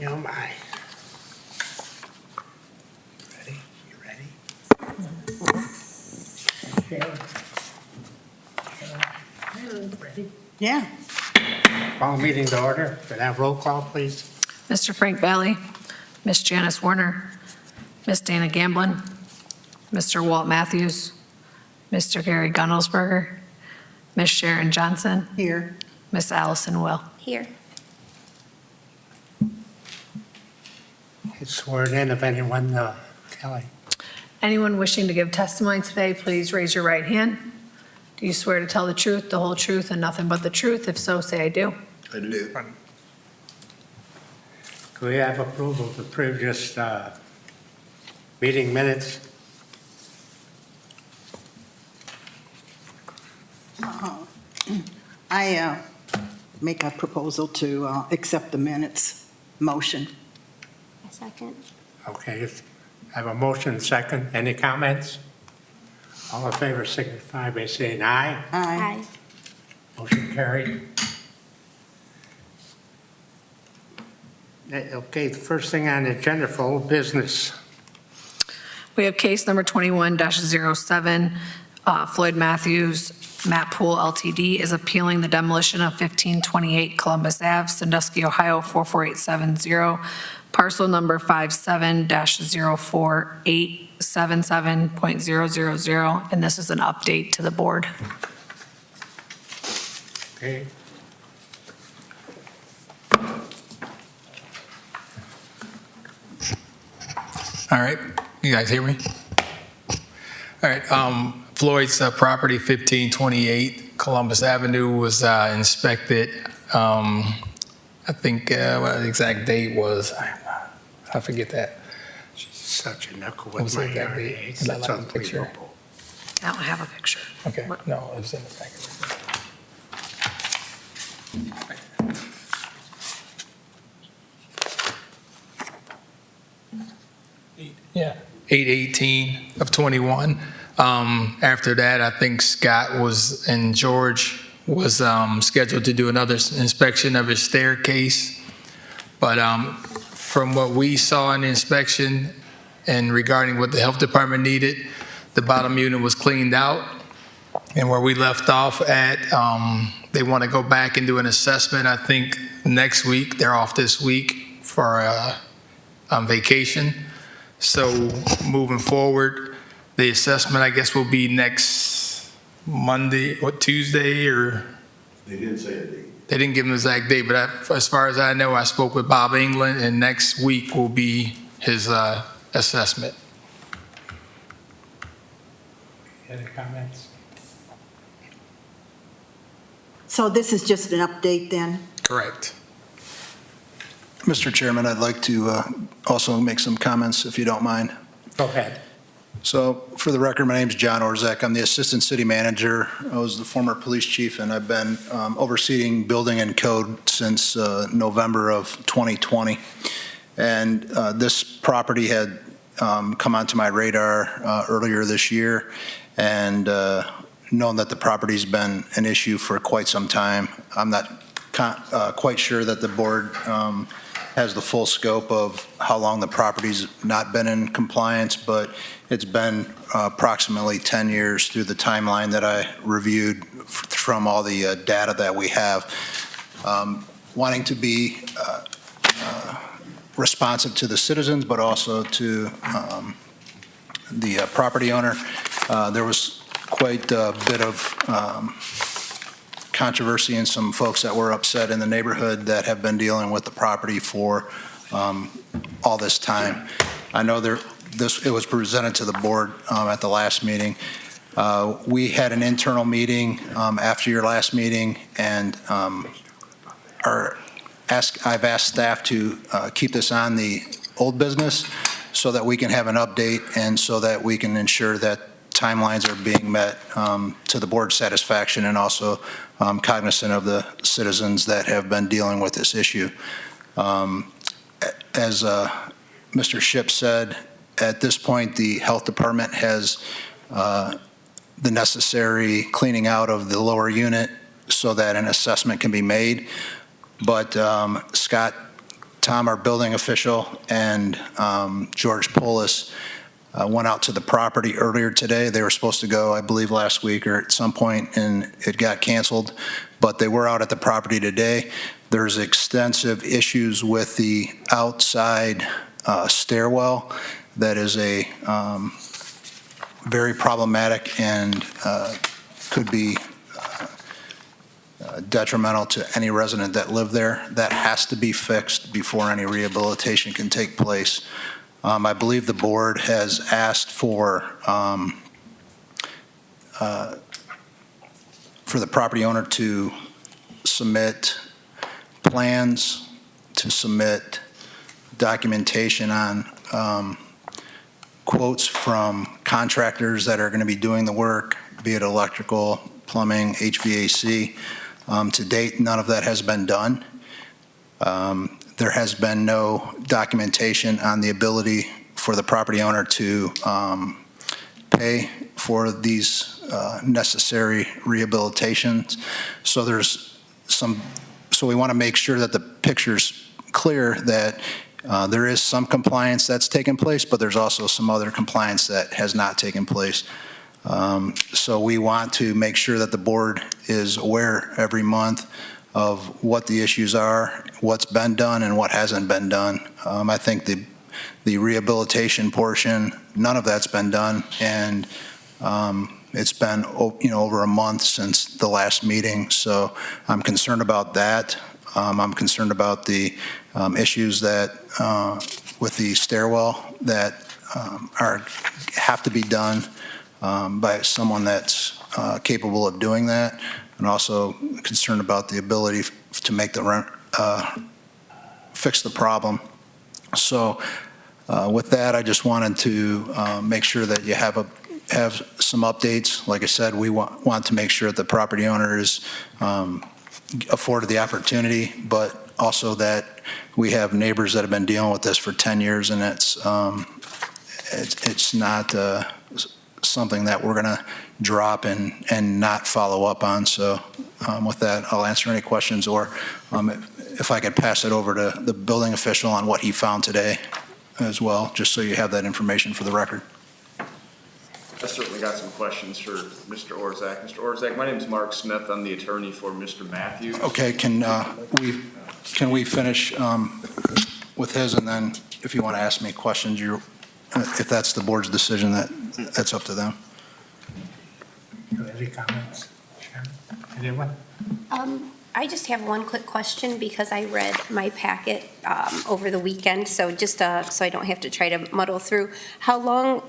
Oh, my. Ready? You ready? Cheryl? Ready? Yeah. Call meeting to order. Could I have roll call, please? Mr. Frank Bailey, Miss Janice Warner, Miss Dana Gamblin, Mr. Walt Matthews, Mr. Gary Gunnelsberger, Miss Sharon Johnson, Here. Miss Allison Will. Here. It's sworn in if anyone, Kelly. Anyone wishing to give testimony today, please raise your right hand. Do you swear to tell the truth, the whole truth, and nothing but the truth? If so, say I do. I do. Could we have approval of the previous meeting minutes? I make a proposal to accept the minutes. Motion. A second. Okay, I have a motion and second. Any comments? All in favor signify by saying aye. Aye. Motion carried. Okay, the first thing on the agenda for old business. We have case number 21-07. Floyd Matthews, Matt Pool LTD is appealing the demolition of 1528 Columbus Ave, Sandusky, Ohio 44870, parcel number 57-04877.000, and this is an update to the board. Okay. All right, you guys hear me? All right, Floyd's property, 1528 Columbus Avenue, was inspected. I think what the exact date was, I forget that. She's such a knuckle What was with the my exact hearing date? aids. Is that That's like a picture? unbelievable. I don't have a picture. Okay, What- no, it was in the packet. Yeah, 8/18 of 21. After that, I think Scott was, and George was scheduled to do another inspection of his staircase. But from what we saw in the inspection and regarding what the health department needed, the bottom unit was cleaned out. And where we left off at, they want to go back and do an assessment, I think, next week. They're off this week for vacation. So moving forward, the assessment, I guess, will be next Monday or Tuesday, or They didn't say a date. they didn't give an exact date, but as far as I know, I spoke with Bob England, and next week will be his assessment. Any comments? So this is just an update then? Correct. Mr. Chairman, I'd like to also make some comments, if you don't mind. Go ahead. So, for the record, my name's John Orzak. I'm the Assistant City Manager. I was the former police chief, and I've been overseeing building and code since November of 2020. And this property had come onto my radar earlier this year, and known that the property's been an issue for quite some time. I'm not quite sure that the board has the full scope of how long the property's not been in compliance, but it's been approximately 10 years through the timeline that I reviewed from all the data that we have. Wanting to be responsive to the citizens, but also to the property owner. There was quite a bit of controversy and some folks that were upset in the neighborhood that have been dealing with the property for all this time. I know it was presented to the board at the last meeting. We had an internal meeting after your last meeting, and I've asked staff to keep this on the old business so that we can have an update and so that we can ensure that timelines are being met to the board's satisfaction, and also cognizant of the citizens that have been dealing with this issue. As Mr. Shipp said, at this point, the health department has the necessary cleaning out of the lower unit so that an assessment can be made. But Scott Tom, our building official, and George Polis went out to the property earlier today. They were supposed to go, I believe, last week or at some point, and it got canceled. But they were out at the property today. There's extensive issues with the outside stairwell that is a very problematic and could be detrimental to any resident that lived there. That has to be fixed before any rehabilitation can take place. I believe the board has asked for the property owner to submit plans, to submit documentation on quotes from contractors that are going to be doing the work, be it electrical, plumbing, HVAC. To date, none of that has been done. There has been no documentation on the ability for the property owner to pay for these necessary rehabilitations. So we want to make sure that the picture's clear that there is some compliance that's taken place, but there's also some other compliance that has not taken place. So we want to make sure that the board is aware every month of what the issues are, what's been done, and what hasn't been done. I think the rehabilitation portion, none of that's been done, and it's been over a month since the last meeting. So I'm concerned about that. I'm concerned about the issues that with the stairwell that have to be done by someone that's capable of doing that, and also concerned about the ability to make fix the problem. So with that, I just wanted to make sure that you have some updates. Like I said, we want to make sure that the property owner is afforded the opportunity, but also that we have neighbors that have been dealing with this for 10 years, and it's not something that we're going to drop and not follow up on. So with that, I'll answer any questions, or if I could pass it over to the building official on what he found today as well, just so you have that information for the record. I certainly got some questions for Mr. Orzak. Mr. Orzak, my name is Mark Smith. I'm the attorney for Mr. Matthews. Okay, can we finish with his, and then if you want to ask me questions, if that's the board's decision, that's up to them. Any comments? Sharon? Anyone? I just have one quick question because I read my packet over the weekend, so just so I don't have to try to muddle through. How long,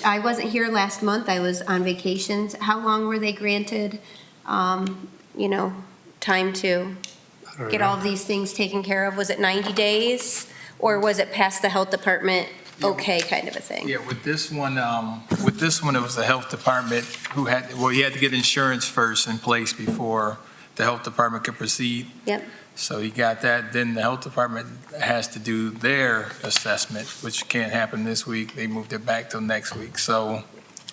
I wasn't here last month, I was on vacations. How long were they granted, time to get all of these things taken care of? Was it 90 days or was it past the health department okay kind of a thing? Yeah, with this one, it was the health department who you had to get insurance first in place before the health department could proceed. Yep. So you got that. Then the health department has to do their assessment, which can't happen this week. They moved it back till next week. So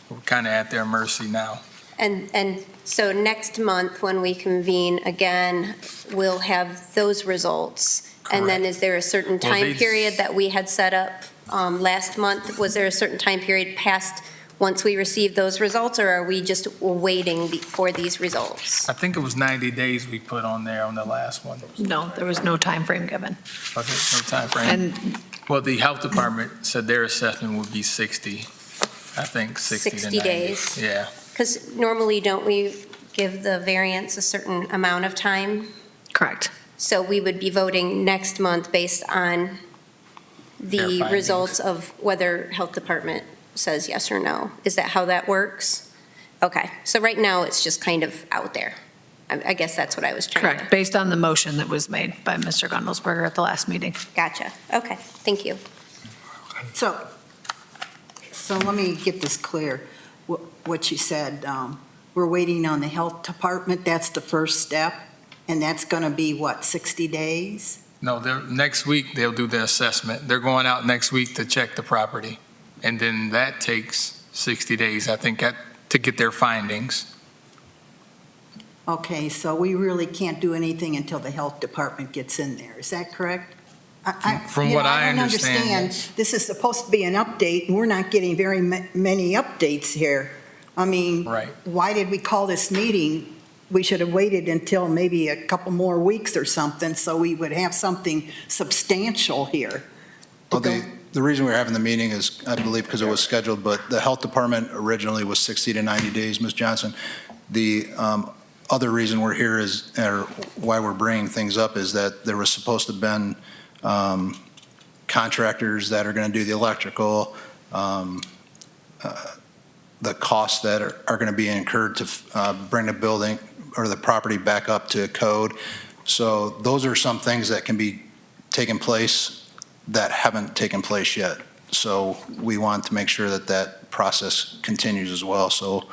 we're kind of at their mercy now. And so next month, when we convene again, we'll have those results. And then is there a certain time period that we had set up last month? Was there a certain time period past once we receive those results, or are we just waiting for these results? I think it was 90 days we put on there on the last one. No, there was no time frame given. Okay, no time frame. And Well, the health department said their assessment would be 60, I think 60 to 90. 60 days. Yeah. Because normally, don't we give the variance a certain amount of time? correct. So we would be voting next month based on Their the findings. results of whether health department says yes or no. Is that how that works? Okay, so right now, it's just kind of out there. I guess that's what I was trying to. Correct, based on the motion that was made by Mr. Gondelsberger at the last meeting. Gotcha, okay, thank you. So let me get this clear. What you said, we're waiting on the health department, that's the first step, and that's going to be, 60 days? No, next week they'll do the assessment. They're going out next week to check the property. And then that takes 60 days, I think, to get their findings. Okay, so we really can't do anything until the health department gets in there, is that correct? From you what know, I don't understand, This is supposed to be an update, and we're not getting very many updates here. I mean, Right. why did we call this meeting? We should have waited until maybe a couple more weeks or something, so we would have something substantial here. Well, the reason we're having the meeting is, I believe, because it was scheduled, but the health department originally was 60 to 90 days, Ms. Johnson. The other reason we're here is, or why we're bringing things up, is that there was supposed to have been contractors that are going to do the electrical, the costs that are going to be incurred to bring the building or the property back up to code. So those are some things that can be taking place that haven't taken place yet. So we want to make sure that that process continues as well. So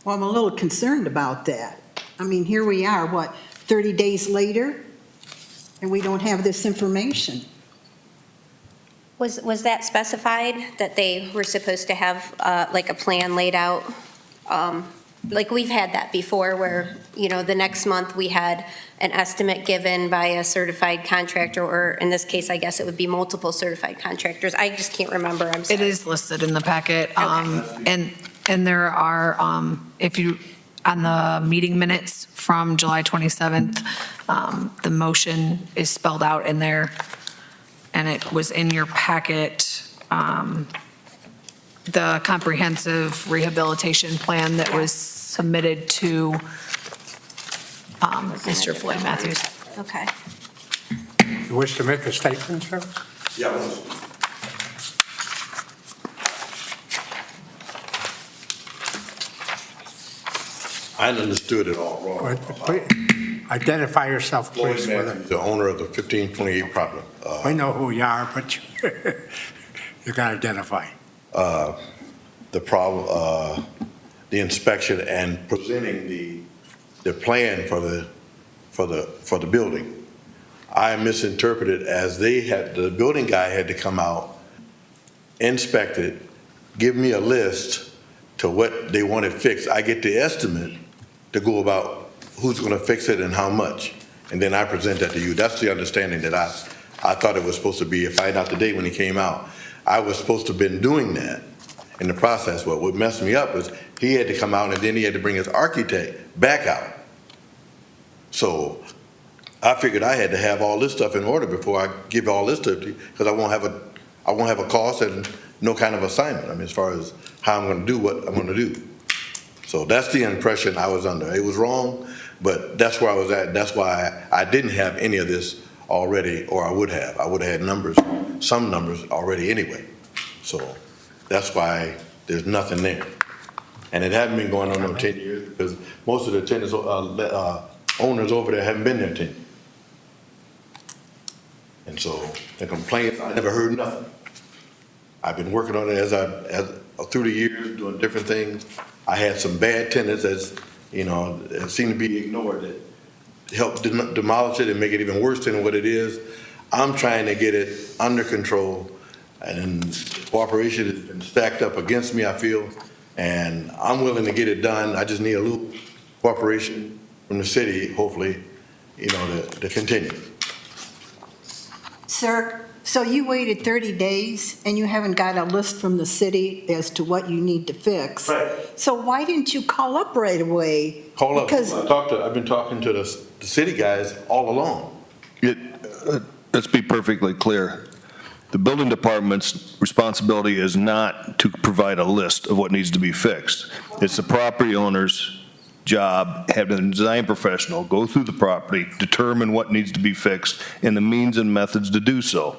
Well, I'm a little concerned about that. I mean, here we are, 30 days later, and we don't have this information. Was that specified, that they were supposed to have like a plan laid out? Like we've had that before where, you know, the next month we had an estimate given by a certified contractor, or in this case, I guess it would be multiple certified contractors. I just can't remember, I'm sorry. It is listed in the packet. Okay. And there are, if you, on the meeting minutes from July 27th, the motion is spelled out in there, and it was in your packet, the comprehensive rehabilitation plan that was submitted to Mr. Floyd Matthews. Okay. You wish to make a statement, sir? Yeah. I understood it all wrong. Identify yourself, Floyd please. Matthews, the owner of the 1528 property. We know who you are, but you got to identify. The problem, the inspection and presenting the plan for the building. I misinterpreted as the building guy had to come out, inspect it, give me a list to what they wanted fixed. I get the estimate to go about who's going to fix it and how much, and then I present that to you. That's the understanding that I thought it was supposed to be. If I had not the date when he came out, I was supposed to have been doing that in the process. But what messed me up was he had to come out and then he had to bring his architect back out. So I figured I had to have all this stuff in order before I give all this to you, because I won't have a cost and no kind of assignment. I mean, as far as how I'm going to do what I'm going to do. So that's the impression I was under. It was wrong, but that's where I was at. That's why I didn't have any of this already, or I would have. I would have had numbers, some numbers already anyway. So that's why there's nothing there. And it hadn't been going on no 10 years, because most of the tenants, owners over there haven't been there 10 years. And so the complaints, I never heard nothing. I've been working on it as through the years, doing different things. I had some bad tenants, as you know, that seem to be ignored, that helped demolish it and make it even worse than what it is. I'm trying to get it under control, and cooperation has been stacked up against me, I feel, and I'm willing to get it done. I just need a little cooperation from the city, hopefully, you know, to continue. Sir, so you waited 30 days and you haven't got a list from the city as to what you need to fix? Right. So why didn't you call up right away? Call up. Because I've been talking to the city guys all along. Let's be perfectly clear. The building department's responsibility is not to provide a list of what needs to be fixed. It's the property owner's job, having a design professional go through the property, determine what needs to be fixed, and the means and methods to do so.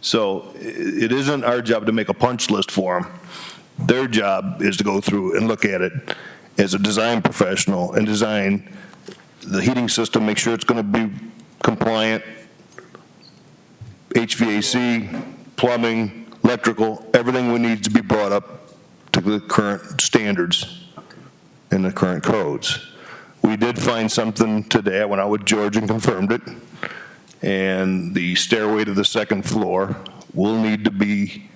So it isn't our job to make a punch list for them. Their job is to go through and look at it as a design professional and design the heating system, make sure it's going to be compliant, HVAC, plumbing, electrical, everything we need to be brought up to the current standards in the current codes. We did find something today. I went out with George and confirmed it. And the stairway to the second floor will need to be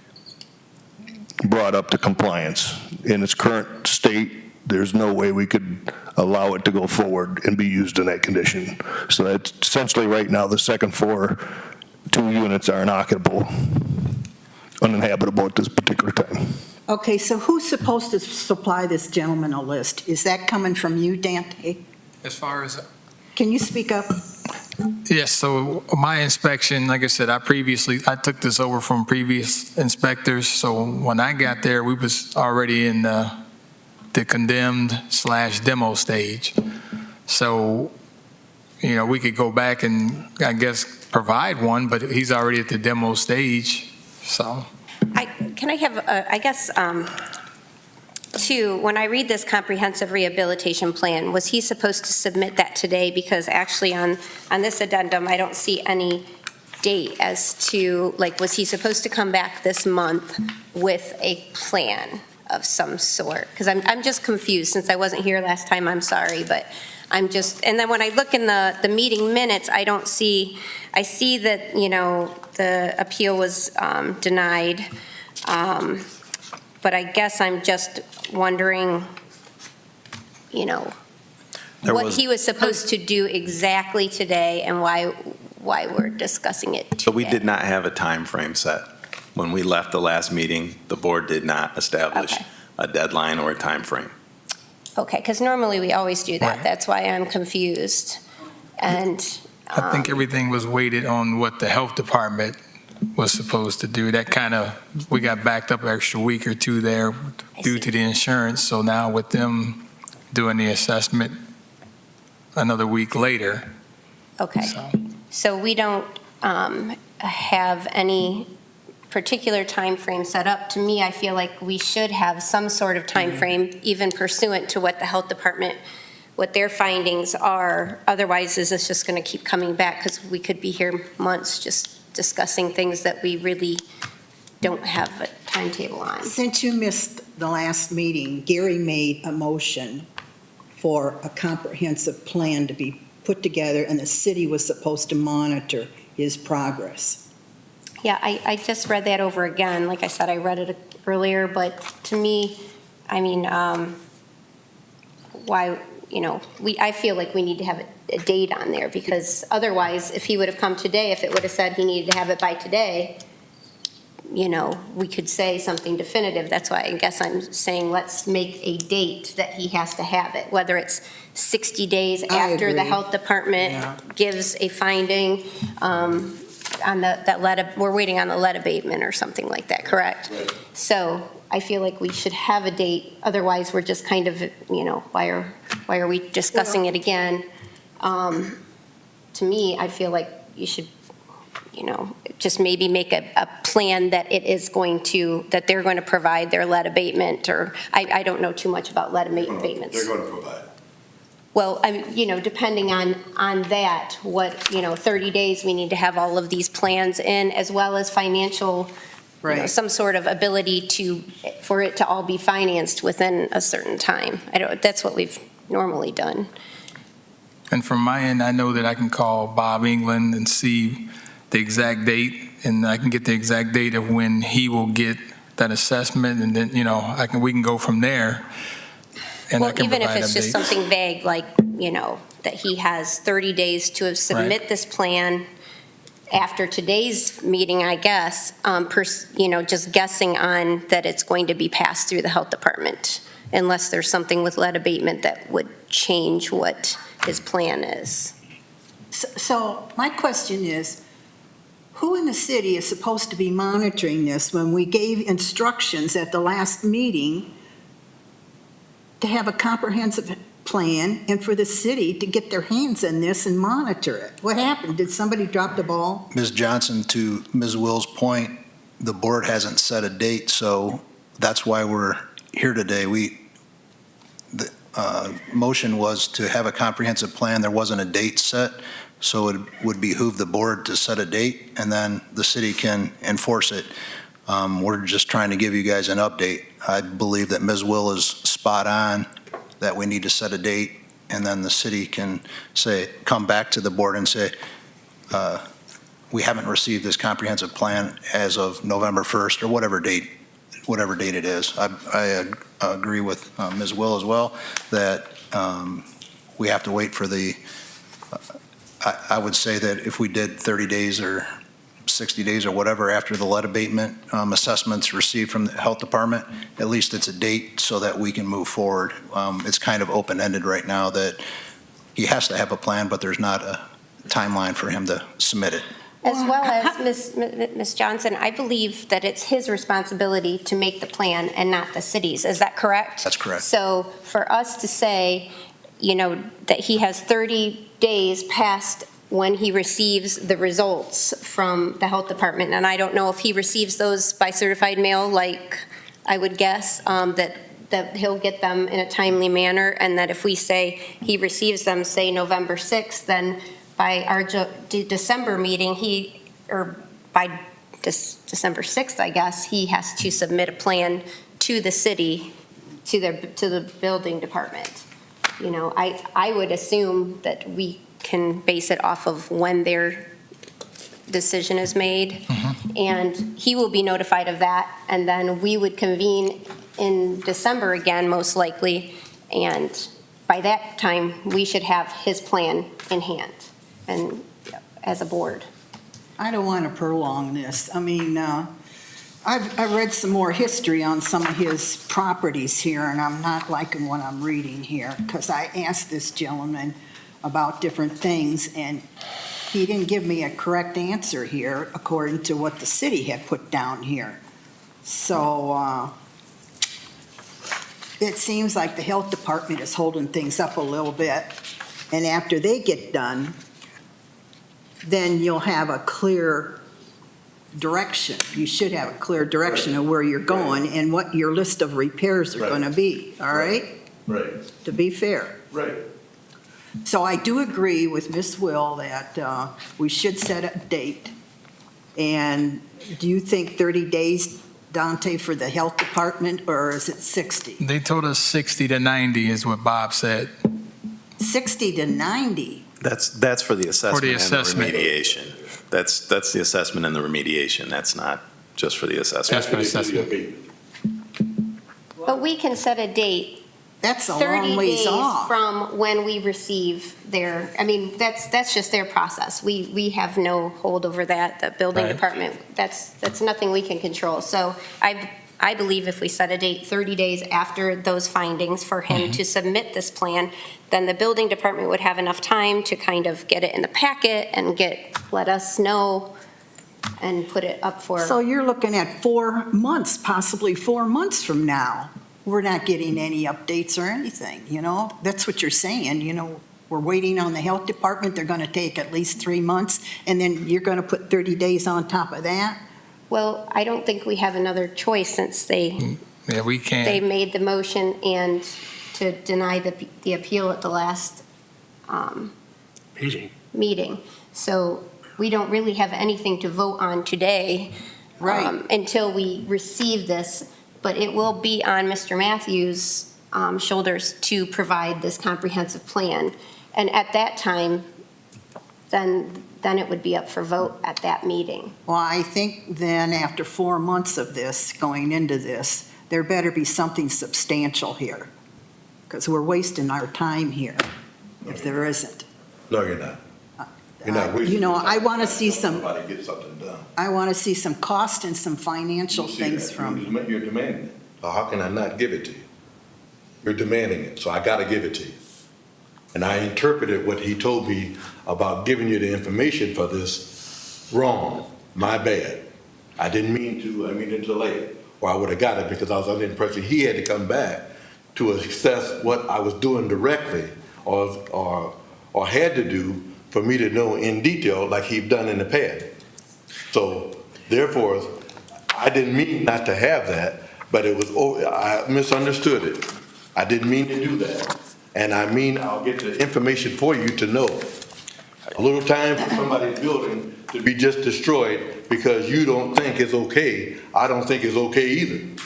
brought up to compliance. In its current state, there's no way we could allow it to go forward and be used in that condition. So that's essentially right now, the second floor, 2 units are uninhabitable at this particular time. Okay, so who's supposed to supply this gentleman a list? Is that coming from you, Dante? As far as, Can you speak up? yes, so my inspection, like I said, I took this over from previous inspectors. So when I got there, we was already in the condemned/demo stage. So, we could go back and, I guess, provide one, but he's already at the demo stage, so. Can I have, I guess, two, when I read this comprehensive rehabilitation plan, was he supposed to submit that today? Because actually on this addendum, I don't see any date as to, like, was he supposed to come back this month with a plan of some sort? Because I'm just confused, since I wasn't here last time, I'm sorry, but I'm just, and then when I look in the meeting minutes, I don't see, I see that, the appeal was denied, but I guess I'm just wondering, what he was supposed to do exactly today and why we're discussing it today. So we did not have a time frame set. When we left the last meeting, the board did not establish Okay. a deadline or a time frame. Okay, because normally we always do that. Right. That's why I'm confused. And I think everything was weighted on what the health department was supposed to do. That kind of, we got backed up an extra week or two there due to the insurance. So now with them doing the assessment another week later. Okay, so we don't have any particular time frame set up. To me, I feel like we should have some sort of time frame, even pursuant to what the health department, what their findings are. Otherwise, is this just going to keep coming back? Because we could be here months just discussing things that we really don't have a timetable on. Since you missed the last meeting, Gary made a motion for a comprehensive plan to be put together, and the city was supposed to monitor his progress. Yeah, I just read that over again. Like I said, I read it earlier, but to me, I mean, why, I feel like we need to have a date on there, because otherwise, if he would have come today, if it would have said he needed to have it by today, we could say something definitive. That's why I guess I'm saying let's make a date that he has to have it, whether it's 60 days I after the agree. health department Yeah. gives a finding, on that lead, we're waiting on the lead abatement or something like that, correct? Right. So I feel like we should have a date, otherwise we're just kind of, why are we discussing it again? To me, I feel like you should, just maybe make a plan that it is going to, that they're going to provide their lead abatement, or, I don't know too much about lead abatements. They're going to provide. Well, depending on that, 30 days, we need to have all of these plans in, as well as financial, Right. some sort of ability for it to all be financed within a certain time. That's what we've normally done. And from my end, I know that I can call Bob England and see the exact date, and I can get the exact date of when he will get that assessment, and then, we can go from there. And I Well, can even if provide it's just updates. something vague, like, that he has 30 days to submit this plan after today's meeting, I guess, just guessing on that it's going to be passed through the health department, unless there's something with lead abatement that would change what his plan is. So my question is, who in the city is supposed to be monitoring this when we gave instructions at the last meeting to have a comprehensive plan and for the city to get their hands in this and monitor it? What happened? Did somebody drop the ball? Ms. Johnson, to Ms. Will's point, the board hasn't set a date, so that's why we're here today. The motion was to have a comprehensive plan. There wasn't a date set, so it would behoove the board to set a date, and then the city can enforce it. We're just trying to give you guys an update. I believe that Ms. Will is spot on, that we need to set a date, and then the city can come back to the board and say, we haven't received this comprehensive plan as of November 1st, or whatever date whatever date it is. I agree with Ms. Will as well, that we have to wait for the, I would say that if we did 30 days or 60 days or whatever after the lead abatement assessments received from the health department, at least it's a date so that we can move forward. It's kind of open-ended right now that he has to have a plan, but there's not a timeline for him to submit it. As well as, Ms. Johnson, I believe that it's his responsibility to make the plan and not the city's. Is that correct? That's correct. So for us to say, that he has 30 days past when he receives the results from the health department, and I don't know if he receives those by certified mail, like I would guess, that he'll get them in a timely manner, and that if we say he receives them, say November 6th, then by our December meeting, by December 6th, I guess, he has to submit a plan to the city, to the building department. I would assume that we can base it off of when their decision is made. And he will be notified of that, and then we would convene in December again, most likely, and by that time, we should have his plan in hand, and as a board. I don't want to prolong this. I mean, I've read some more history on some of his properties here, and I'm not liking what I'm reading here, because I asked this gentleman about different things, and he didn't give me a correct answer here according to what the city had put down here. So it seems like the health department is holding things up a little bit, and after they get done, then you'll have a clear direction. You should have a clear direction of where you're going and what your list of repairs are going to be, all right? Right. To be fair. Right. So I do agree with Ms. Will that we should set a date. And do you think 30 days, Dante, for the health department, or is it 60? They told us 60 to 90 is what Bob said. 60 to 90? That's for the assessment and the assessment. remediation. That's the assessment and the remediation. That's not just for the assessment. Just for the assessment. But we can set a date That's a 30 long ways days off. from when we receive their, that's just their process. We have no hold over that. The building Right. department, that's nothing we can control. So I believe if we set a date 30 days after those findings for him to submit this plan, then the building department would have enough time to kind of get it in the packet and let us know and put it up for. So you're looking at 4 months, possibly 4 months from now. We're not getting any updates or anything, That's what you're saying, We're waiting on the health department. They're going to take at least 3 months, and then you're going to put 30 days on top of that? Well, I don't think we have another choice since they We can't. made the motion and to deny the appeal at the last meeting. So we don't really have anything to vote on today. Right. Until we receive this, but it will be on Mr. Matthews' shoulders to provide this comprehensive plan. And at that time, then it would be up for vote at that meeting. Well, I think then after 4 months of this, going into this, there better be something substantial here, because we're wasting our time here if there isn't. No, you're not. You're not wasting your time. I want to see some, Somebody get something done. I want to see some cost and some financial You see things that. from you. You're demanding it. So how can I not give it to you? You're demanding it, so I gotta give it to you. And I interpreted what he told me about giving you the information for this wrong. My bad. I didn't mean to delay it, or I would have got it because I was under the impression he had to come back to assess what I was doing directly or had to do for me to know in detail like he'd done in the past. So therefore, I didn't mean not to have that, but I misunderstood it. I didn't mean to do that. And I'll get the information for you to know. A little time for somebody's building to be just destroyed because you don't think it's okay. I don't think it's okay either.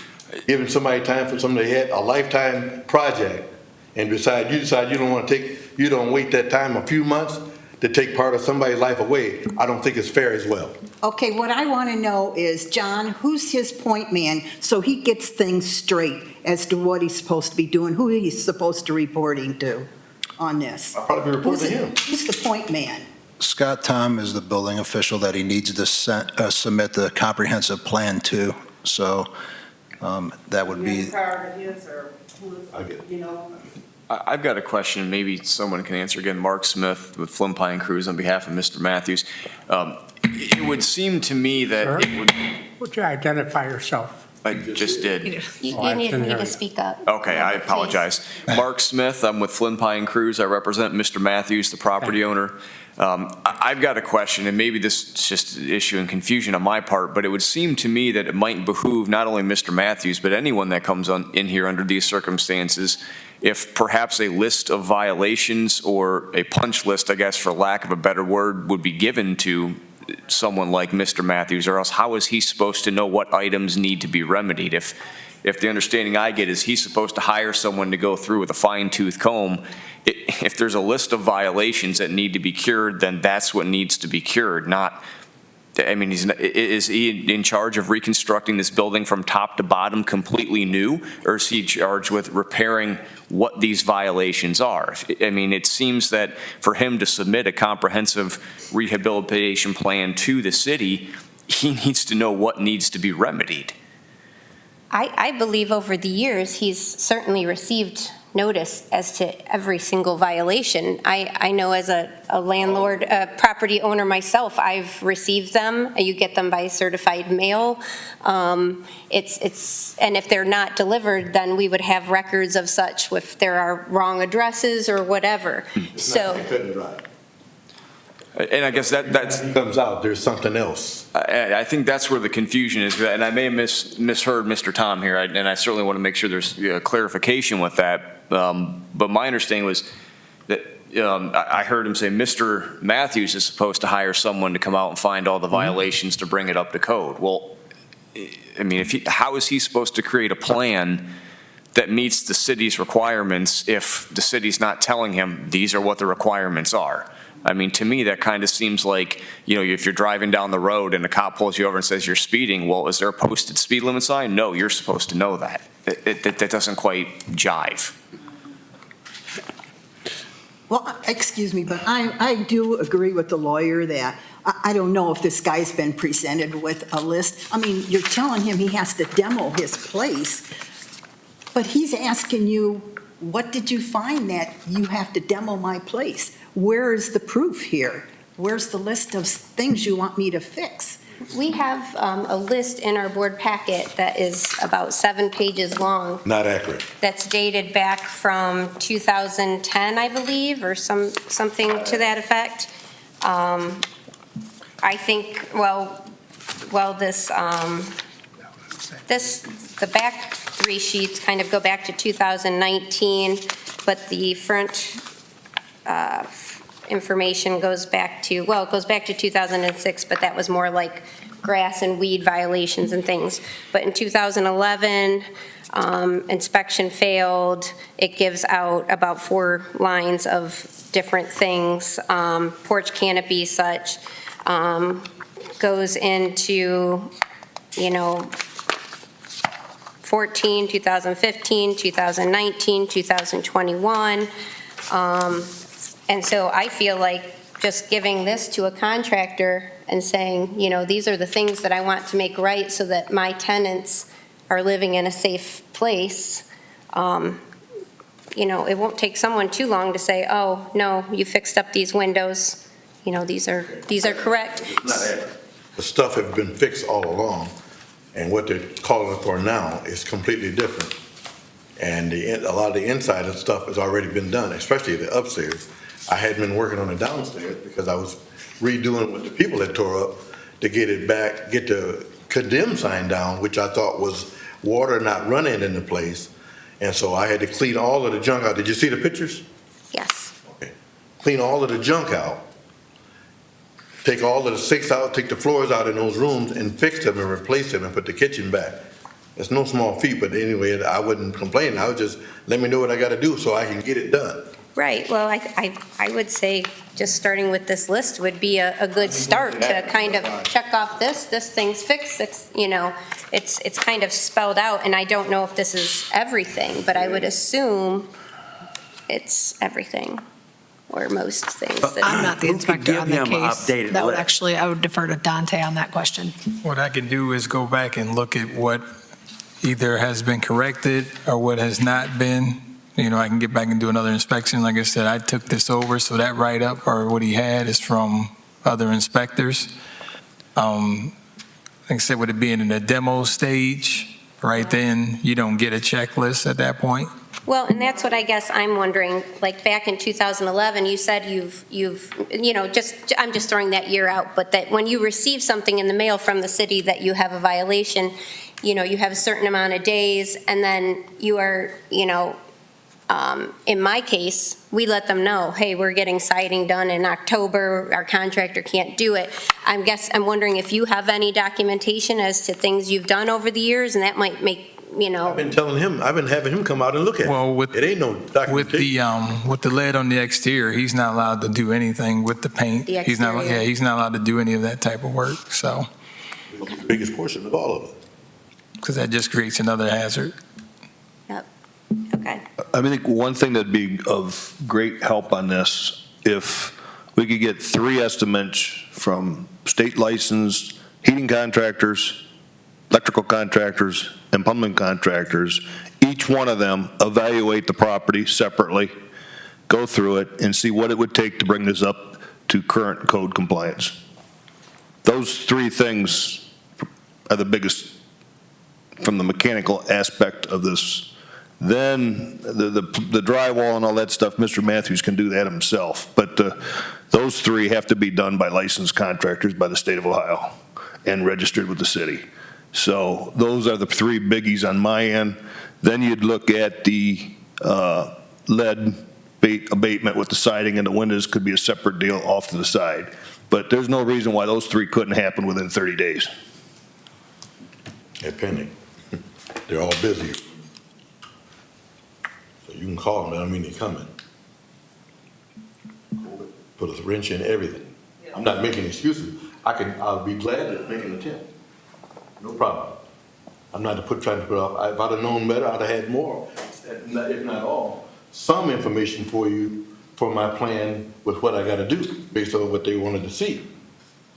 Giving somebody time for somebody that had a lifetime project and you decide you don't want to you don't wait that time a few months, to take part of somebody's life away, I don't think it's fair as well. Okay, what I want to know is, John, who's his point man, so he gets things straight as to what he's supposed to be doing, who he's supposed to reporting to on this? I'll probably be reporting to him. Who's the point man? Scott Tom is the building official that he needs to submit the comprehensive plan to, so that would be. I've got a question, maybe someone can answer again. Mark Smith with Flynn Pine Crews on behalf of Mr. Matthews. It would seem to me that it would. Would you identify yourself? I just did. You I need didn't me hear to you. speak up. Okay, I apologize. Mark Smith, I'm with Flynn Pine Crews. I represent Mr. Matthews, the property owner. I've got a question, and maybe this is just an issue and confusion on my part, but it would seem to me that it might behoove not only Mr. Matthews, but anyone that comes in here under these circumstances, if perhaps a list of violations or a punch list, I guess for lack of a better word, would be given to someone like Mr. Matthews, or else how is he supposed to know what items need to be remedied? If the understanding I get is he's supposed to hire someone to go through with a fine-tooth comb, if there's a list of violations that need to be cured, then that's what needs to be cured, not, I mean, is he in charge of reconstructing this building from top to bottom completely new, or is he charged with repairing what these violations are? I mean, it seems that for him to submit a comprehensive rehabilitation plan to the city, he needs to know what needs to be remedied. I believe over the years, he's certainly received notice as to every single violation. I know as a landlord, a property owner myself, I've received them. You get them by certified mail. And if they're not delivered, then we would have records of such if there are wrong addresses or whatever. So. And I guess that's Comes out, there's something else. I think that's where the confusion is, and I may have misheard Mr. Tom here, and I certainly want to make sure there's clarification with that. But my understanding was that I heard him say Mr. Matthews is supposed to hire someone to come out and find all the violations to bring it up to code. Well, I mean, how is he supposed to create a plan that meets the city's requirements if the city's not telling him these are what the requirements are? I mean, to me, that kind of seems like, if you're driving down the road and a cop pulls you over and says you're speeding, well, is there a posted speed limit sign? No, you're supposed to know that. That doesn't quite jive. Well, excuse me, but I do agree with the lawyer that I don't know if this guy's been presented with a list. I mean, you're telling him he has to demo his place, but he's asking you, what did you find that you have to demo my place? Where is the proof here? Where's the list of things you want me to fix? We have a list in our board packet that is about 7 pages long. Not accurate. That's dated back from 2010, I believe, or something to that effect. I think, the back 3 sheets kind of go back to 2019, but the front information goes back to, it goes back to 2006, but that was more like grass and weed violations and things. But in 2011, inspection failed. It gives out about 4 lines of different things, porch canopy such, goes into, 14, 2015, 2019, 2021. And so I feel like just giving this to a contractor and saying, these are the things that I want to make right so that my tenants are living in a safe place, it won't take someone too long to say, oh, no, you fixed up these windows, these are correct. It's not accurate. The stuff has been fixed all along, and what they're calling for now is completely different. And a lot of the inside of stuff has already been done, especially the upstairs. I had been working on the downstairs because I was redoing what the people had tore up to get it back, get the condemn sign down, which I thought was water not running in the place. And so I had to clean all of the junk out. Did you see the pictures? Yes. Okay. Clean all of the junk out. Take all of the sinks out, take the floors out in those rooms and fix them and replace them and put the kitchen back. It's no small feat, but anyway, I wouldn't complain. I would just, let me know what I got to do so I can get it done. Right, well, I would say just starting with this list would be a good start to kind of check off this thing's fixed, it's kind of spelled out, and I don't know if this is everything, but I would assume it's everything, or most things. that- I'm not the Who could inspector on the give him an case. updated That would list? actually, I would defer to Dante on that question. What I can do is go back and look at what either has been corrected or what has not been. I can get back and do another inspection. Like I said, I took this over, so that write-up or what he had is from other inspectors. Like I said, with it being in the demo stage, right then, you don't get a checklist at that point. Well, and that's what I guess I'm wondering, like back in 2011, you said I'm just throwing that year out, but that when you receive something in the mail from the city that you have a violation, you have a certain amount of days, and then you are, in my case, we let them know, hey, we're getting siding done in October, our contractor can't do it. I'm wondering if you have any documentation as to things you've done over the years, and that might make, I've been telling him, I've been having him come out and look at Well, it. It ain't no documentation. With the lead on the exterior, he's not allowed to do anything with the paint. The He's not, exterior. he's not allowed to do any of that type of work, so, The biggest portion of all of it. because that just creates another hazard. okay. I think one thing that'd be of great help on this, if we could get 3 estimates from state licensed heating contractors, electrical contractors, and plumbing contractors, each one of them evaluate the property separately, go through it, and see what it would take to bring this up to current code compliance. Those 3 things are the biggest from the mechanical aspect of this. Then the drywall and all that stuff, Mr. Matthews can do that himself. But those 3 have to be done by licensed contractors by the state of Ohio and registered with the city. So those are the 3 biggies on my end. Then you'd look at the lead abatement with the siding and the windows could be a separate deal off to the side. But there's no reason why those 3 couldn't happen within 30 days. They're pending. They're all busy. So you can call them, I don't mean they're coming. Put a wrench in everything. I'm not making excuses. I'll be glad to make an attempt. No problem. I'm not trying to put off. If I'd have known better, I'd have had more, if not all, some information for you for my plan with what I gotta do based on what they wanted to see.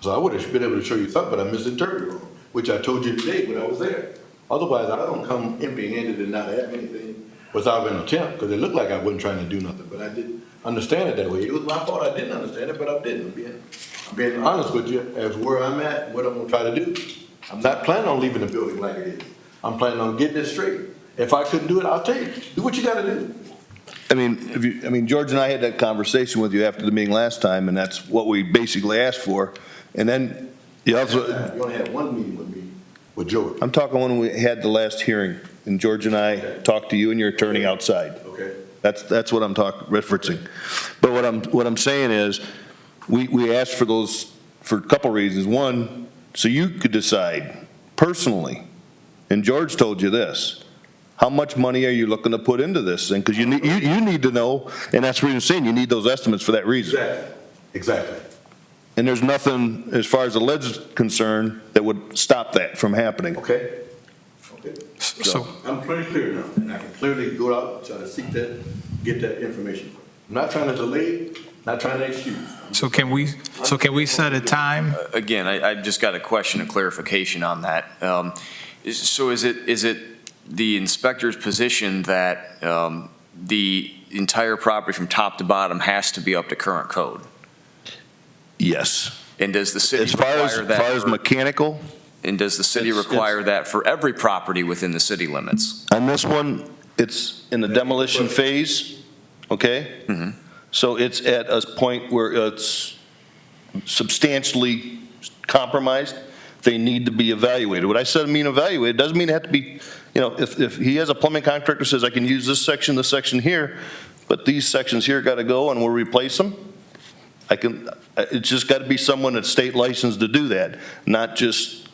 So I would have been able to show you something, but I misinterpreted it, which I told you today when I was there. Otherwise, I don't come empty-handed and not have anything without an attempt, because it looked like I wasn't trying to do nothing, but I didn't understand it that way. It was my fault I didn't understand it, but I didn't. I'm being honest with you as where I'm at, what I'm gonna try to do. I'm not planning on leaving the building like it is. I'm planning on getting it straight. If I couldn't do it, I'll tell you, do what you gotta do. George and I had that conversation with you after the meeting last time, and that's what we basically asked for. And then you also, You only had one meeting with me, with George. I'm talking when we had the last hearing, and George and I talked to you and your attorney outside. Okay. That's what I'm referencing. But what I'm saying is, we asked for those for a couple reasons. One, so you could decide personally, and George told you this, how much money are you looking to put into this thing? Because you need to know, and that's what you're saying, you need those estimates for that reason. Exactly. And there's nothing, as far as the lead's concerned, that would stop that from happening. Okay. So, I'm pretty clear now, and I can clearly go out and try to seek that, get that information. I'm not trying to delay, not trying to excuse. so can we set a time? Again, I just got a question of clarification on that. So is it the inspector's position that the entire property from top to bottom has to be up to current code? Yes. And does the city As far require that? as mechanical, And does the city require that for every property within the city limits? on this one, it's in the demolition phase, okay? Mhm. So it's at a point where it's substantially compromised. They need to be evaluated. What I said mean evaluated, doesn't mean it have to be, if he has a plumbing contractor says, I can use this section here, but these sections here got to go and we'll replace them, it's just got to be someone that's state licensed to do that, not just,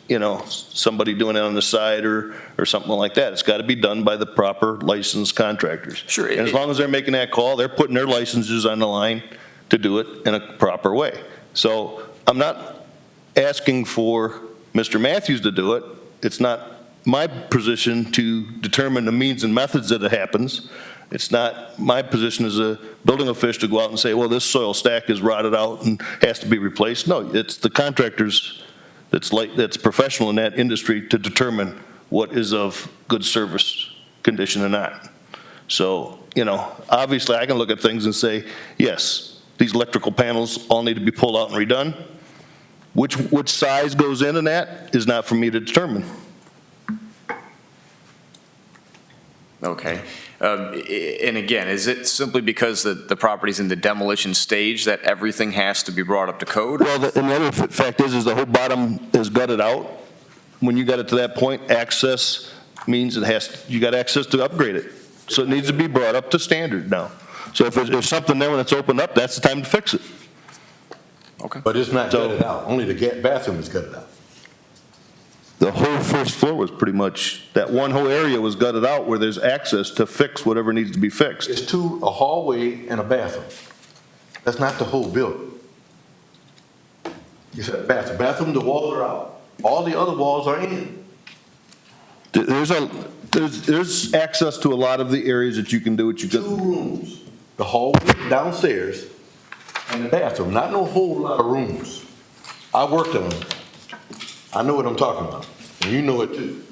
somebody doing it on the side or something like that. It's got to be done by the proper licensed contractors. Sure. And as long as they're making that call, they're putting their licenses on the line to do it in a proper way. So I'm not asking for Mr. Matthews to do it. It's not my position to determine the means and methods that it happens. It's not my position as a building official to go out and say, well, this soil stack is rotted out and has to be replaced. No, it's the contractors that's professional in that industry to determine what is of good service condition or not. So, obviously I can look at things and say, yes, these electrical panels all need to be pulled out and redone. Which size goes in that is not for me to determine. Okay. And again, is it simply because the property's in the demolition stage that everything has to be brought up to code? Well, and the other fact is the whole bottom is gutted out. When you got it to that point, access means you got access to upgrade it. So it needs to be brought up to standard now. So if there's something there when it's opened up, that's the time to fix it. Okay. But it's not gutted out, only the bathroom is gutted out. The whole first floor was pretty much, that one whole area was gutted out where there's access to fix whatever needs to be fixed. It's a hallway and a bathroom. That's not the whole building. You said bathroom, the walls are out. All the other walls are in. There's access to a lot of the areas that you can do what you 2 could. rooms, the hallway downstairs and the bathroom, not no whole lot of rooms. I worked on them. I know what I'm talking about, and you know it too.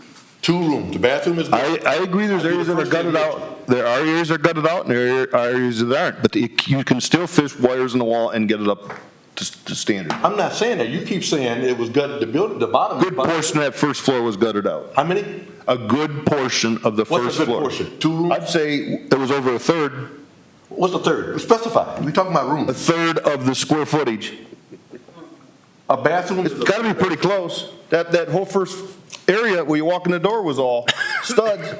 2 rooms, the bathroom is gutted. I agree there's areas that are gutted out. There are areas that are gutted out and there are areas that aren't. But you can still fish wires in the wall and get it up to standard. I'm not saying that. You keep saying it was gutted, the bottom. Good portion of that first floor was gutted out. How many? A good portion of the What's first a good floor. portion? 2 rooms? I'd say it was over a third What's the third? Specify. We're talking about a rooms. third of the square footage. A bathroom It's is got to be pretty close. That whole first area where you walk in the door was all studs.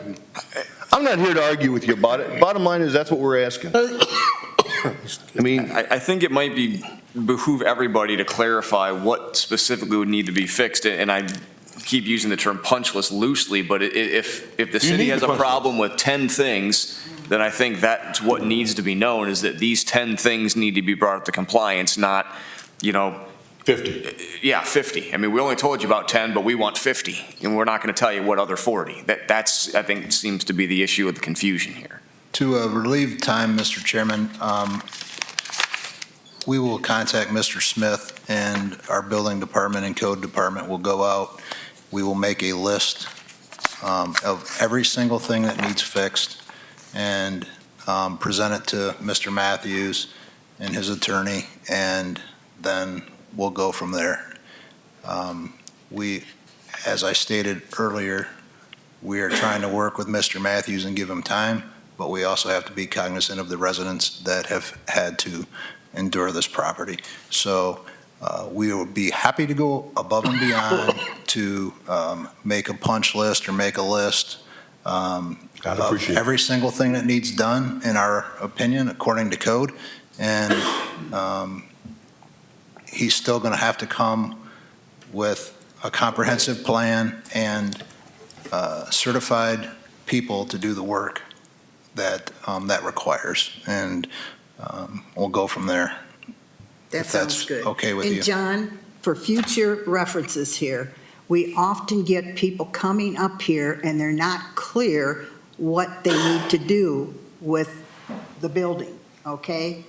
I'm not here to argue with you about it. Bottom line is that's what we're asking. I mean, I think it might behoove everybody to clarify what specifically would need to be fixed, and I keep using the term punch list loosely, but if the city need has the a punch problem with 10 things, then I think that's what needs to be known, is that these 10 things need to be brought up to compliance, not, 50. yeah, 50. I mean, we only told you about 10, but we want 50, and we're not going to tell you what other 40. That's, I think, seems to be the issue of the confusion here. To relieve time, Mr. Chairman, we will contact Mr. Smith, and our building department and code department will go out. We will make a list of every single thing that needs fixed and present it to Mr. Matthews and his attorney, and then we'll go from there. As I stated earlier, we are trying to work with Mr. Matthews and give him time, but we also have to be cognizant of the residents that have had to endure this property. So we would be happy to go above and beyond to make a punch list or make a list of every single thing that needs done, in our opinion, according to code. And he's still going to have to come with a comprehensive plan and certified people to do the work that that requires. And we'll go from there. That If that's sounds good. okay with you. And John, for future references here, we often get people coming up here and they're not clear what they need to do with the building, okay?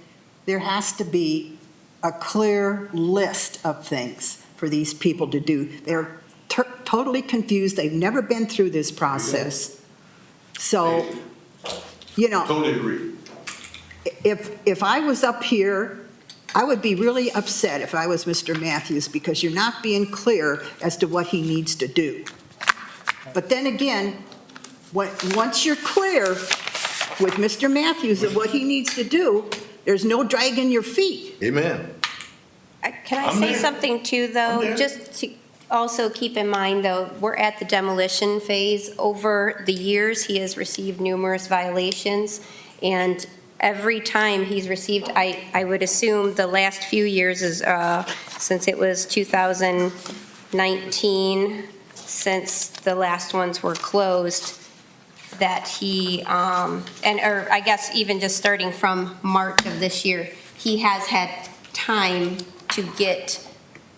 There has to be a clear list of things for these people to do. They're totally confused. They've never been through this process. So, Totally agree. if I was up here, I would be really upset if I was Mr. Matthews, because you're not being clear as to what he needs to do. But then again, once you're clear with Mr. Matthews of what he needs to do, there's no dragging your feet. Amen. Can I I'm say there. something too, though? I'm there. Just to also keep in mind, though, we're at the demolition phase. Over the years, he has received numerous violations, and every time he's received, I would assume the last few years is, since it was 2000, 19, since the last ones were closed, that he, or I guess even just starting from March of this year, he has had time to get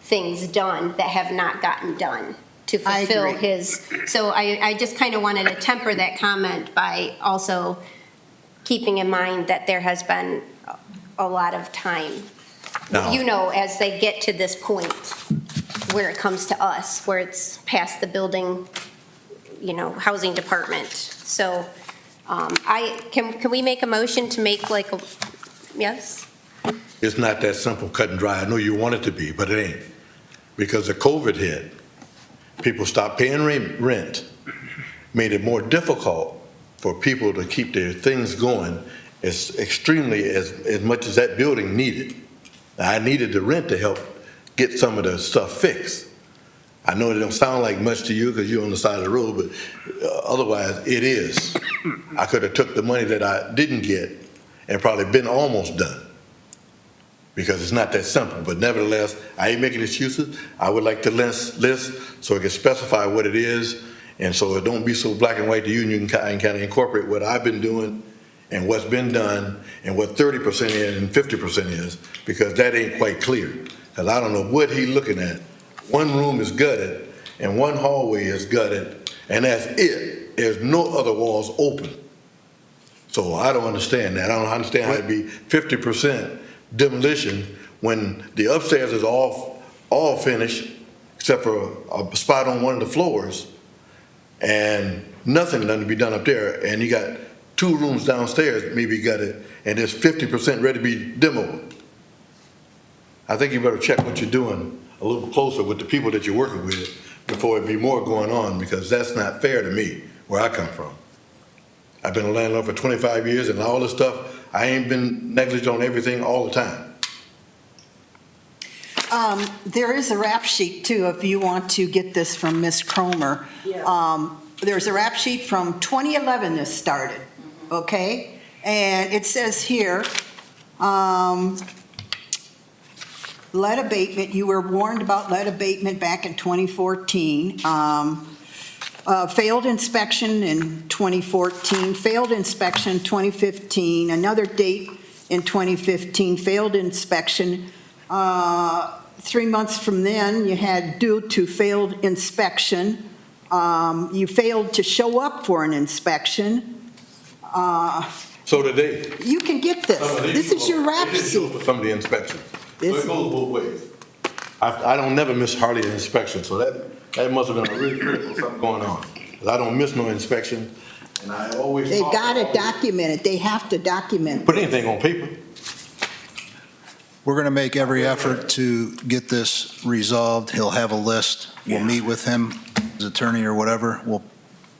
things done that have not gotten done to I fulfill agree. his. So I just kind of wanted to temper that comment by also keeping in mind that there has been a lot of time. Now- You know, as they get to this point where it comes to us, where it's past the building, housing department. So can we make a motion to make yes? It's not that simple, cut and dry. I know you want it to be, but it ain't. Because the COVID hit, people stopped paying rent, made it more difficult for people to keep their things going as extremely as much as that building needed. I needed the rent to help get some of the stuff fixed. I know it don't sound like much to you because you're on the side of the road, but otherwise it is. I could have took the money that I didn't get and probably been almost done, because it's not that simple. But nevertheless, I ain't making excuses. I would like to list so it can specify what it is, and so it don't be so black and white to you, and you can kind of incorporate what I've been doing and what's been done and what 30% is and 50% is, because that ain't quite clear. Because I don't know what he's looking at. One room is gutted and one hallway is gutted, and that's it. There's no other walls open. So I don't understand that. I don't understand how it'd be 50% demolition when the upstairs is all finished except for a spot on one of the floors, and nothing done to be done up there, and you got 2 rooms downstairs maybe gutted, and there's 50% ready to be demoed. I think you better check what you're doing a little closer with the people that you're working with before it be more going on, because that's not fair to me where I come from. I've been a landlord for 25 years, and all this stuff, I ain't been negligent on everything all the time. There is a rap sheet too, if you want to get this from Ms. Cromer. There's a rap sheet from 2011 this started, okay? And it says here, lead abatement, you were warned about lead abatement back in 2014. Failed inspection in 2014, failed inspection 2015, another date in 2015, failed inspection. 3 months from then, you had due to failed inspection. You failed to show up for an inspection. So did they. You can get this. This is your rap sheet. Some of the inspections. So This- it goes both ways. I don't never miss hardly an inspection, so that must have been a really critical something going on. 'Cause I don't miss no inspection, and I always. They got to document it. They have to document. Put anything on paper. We're going to make every effort to get this resolved. He'll have a list. We'll meet with him, his attorney or whatever. We'll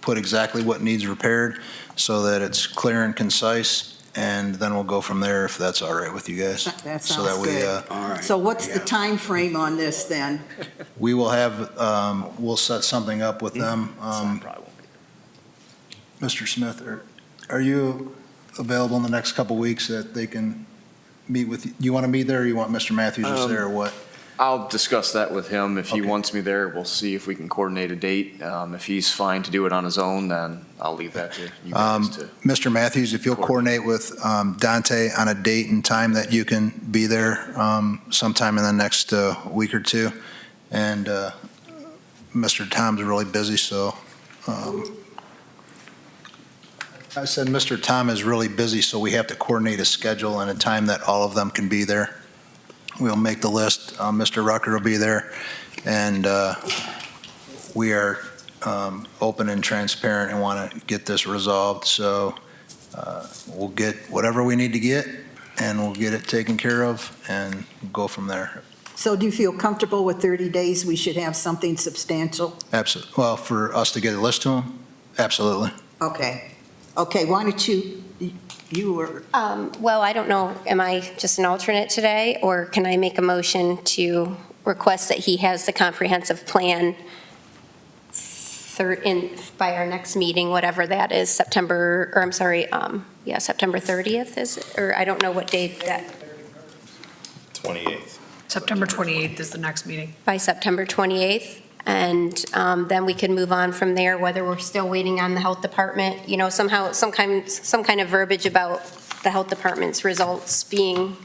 put exactly what needs repaired so that it's clear and concise, and then we'll go from there if that's all right with you guys. That So that sounds we, good. So what's the time frame on this then? We will have, we'll set something up with them. Mr. Smith, are you available in the next couple weeks that they can meet with you? You want to meet there, or you want Mr. Matthews just there, or what? I'll discuss that with him. If he Okay. wants me there, we'll see if we can coordinate a date. If he's fine to do it on his own, then I'll leave that to you guys to. Mr. Matthews, if you'll coordinate with Dante on a date and time that you can be there sometime in the next week or two. And Mr. Tom's really busy, so I said Mr. Tom is really busy, so we have to coordinate a schedule and a time that all of them can be there. We'll make the list. Mr. Rucker will be there, and we are open and transparent and want to get this resolved. So we'll get whatever we need to get, and we'll get it taken care of and go from there. So do you feel comfortable with 30 days? We should have something substantial? Absolutely. Well, for us to get a list to them, absolutely. Okay. Okay, why don't you were, Well, I don't know, am I just an alternate today, or can I make a motion to request that he has the comprehensive plan by our next meeting, whatever that is, September 30th is, or I don't know what date that, 28th. September 28th is the next meeting. by September 28th, and then we can move on from there, whether we're still waiting on the health department, somehow, some kind of verbiage about the health department's results being,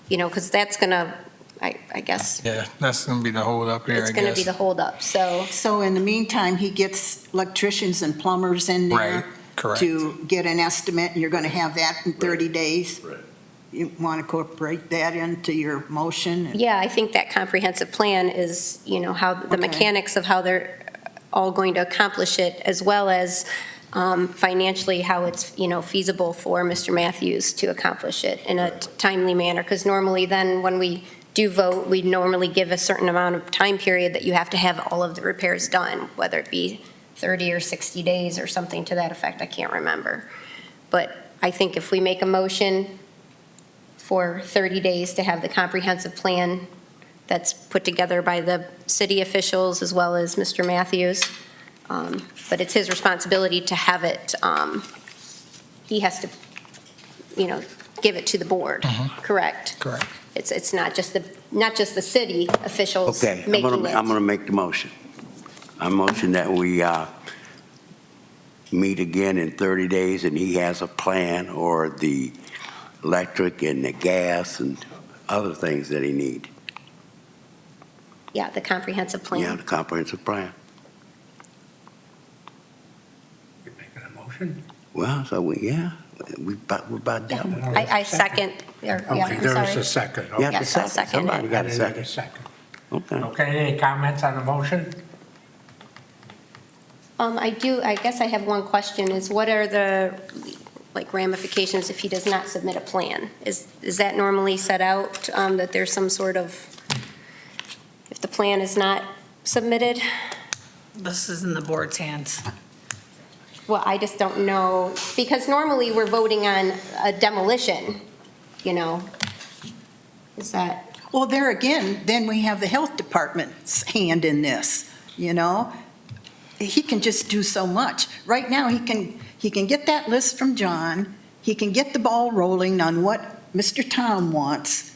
because that's going to, I guess, Yeah, that's going to be the holdup here, I it's going to be guess. the holdup, so. So in the meantime, he gets electricians and plumbers in there. Right, correct. To get an estimate, and you're going to have that in 30 days? Right. You want to incorporate that into your motion? Yeah, I think that comprehensive plan is, how the Okay. mechanics of how they're all going to accomplish it, as well as financially how it's, feasible for Mr. Matthews to accomplish it in a timely manner. Because normally then, when we do vote, we normally give a certain amount of time period that you have to have all of the repairs done, whether it be 30 or 60 days or something to that effect, I can't remember. But I think if we make a motion for 30 days to have the comprehensive plan that's put together by the city officials as well as Mr. Matthews. But it's his responsibility to have it, he has to, give it to the board, correct? Correct. It's not just the city officials Okay, making I'm it. gonna make the motion. I motion that we meet again in 30 days and he has a plan or the electric and the gas and other things that he need. Yeah, the comprehensive Yeah, plan. the comprehensive plan. You making a motion? Well, so we're about Yeah, done. I second, yeah, Okay, I'm there is sorry. a second. You Okay. have to Yes, I'll second. second it. Somebody got a I need second. a second. Okay. Okay, any comments on the motion? I guess I have one question, is what are the, ramifications if he does not submit a plan? Is that normally set out, that there's some sort of, if the plan is not submitted? This is in the board's hands. Well, I just don't know, because normally we're voting on a demolition, Is that, Well, there again, then we have the health department's hand in this, He can just do so much. Right now, he can get that list from John, he can get the ball rolling on what Mr. Tom wants.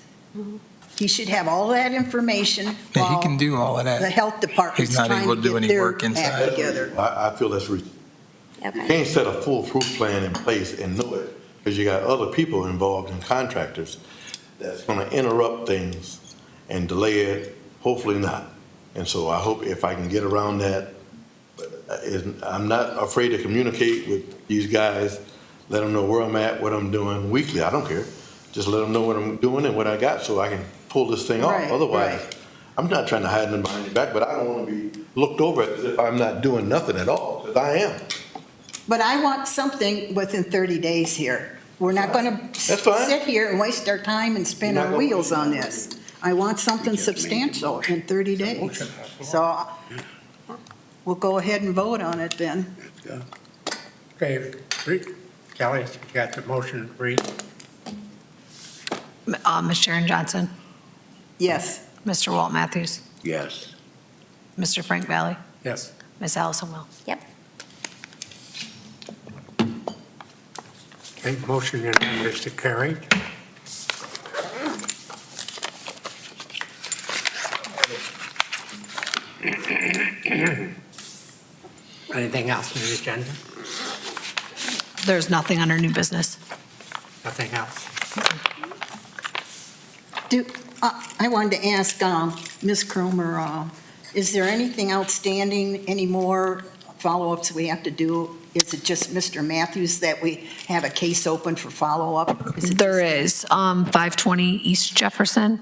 He should have all that information Yeah, he while can do all of the that. health department's He's not trying able to to do get any their work act inside. together. I feel that's, you okay, can't set a foolproof plan in place and know it, because you got other people involved in contractors that's gonna interrupt things and delay it, hopefully not. And so I hope if I can get around that, I'm not afraid to communicate with these guys, let them know where I'm at, what I'm doing weekly, I don't care. Just let them know what I'm doing and what I got so I can pull this thing off. Right, Otherwise, right. I'm not trying to hide them behind your back, but I don't want to be looked over as if I'm not doing nothing at all, because I am. But I want something within 30 days here. We're not going to That's fine. sit here and waste our time and spin You're not our gonna- wheels on this. I want something substantial in 30 days. So we'll go ahead and vote on it then. Okay, Kelly, you got the motion, read? Ms. Sharon Johnson, Yes. Mr. Walt Matthews, Yes. Mr. Frank Valley, Yes. Ms. Allison Will. yep. Okay, motion unanimously carried. Anything else on the agenda? There's nothing under new business. Nothing else? I wanted to ask Ms. Cromer, is there anything outstanding, any more follow-ups we have to do? Is it just Mr. Matthews that we have a case open for follow-up? There is 520 East Jefferson.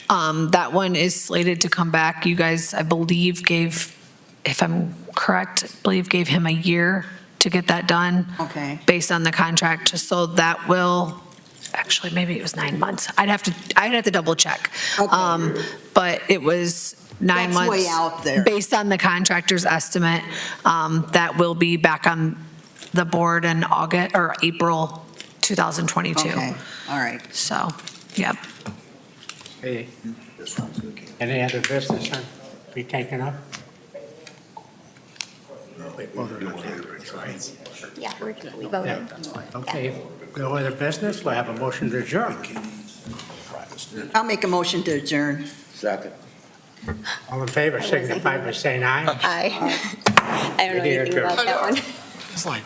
That one is slated to come back. You guys, I believe, gave, if I'm correct, gave him a year to get that done. Okay. Based on the contract, so that will, actually, maybe it was 9 months. I'd have to double check. Okay. But it was 9 months. That's way out there. Based on the contractor's estimate, that will be back on the board in August, or April 2022. Okay, all right. So, yep. Hey, any other business to be taken up? We voted on that, right? Yeah, we voted. Okay, no other business, we'll have a motion to adjourn. I'll make a motion to adjourn. Second. All in favor, signify by saying aye. I don't know anything about that one. It's like,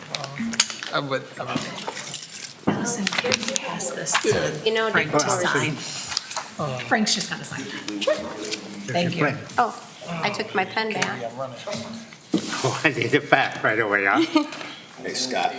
I would, Allison, can you pass this to You know, Frank to Doris- sign? Frank's just gonna sign. Thank you. Oh, I took my pen back. Oh, I need it back right away, huh? Hey, Scott.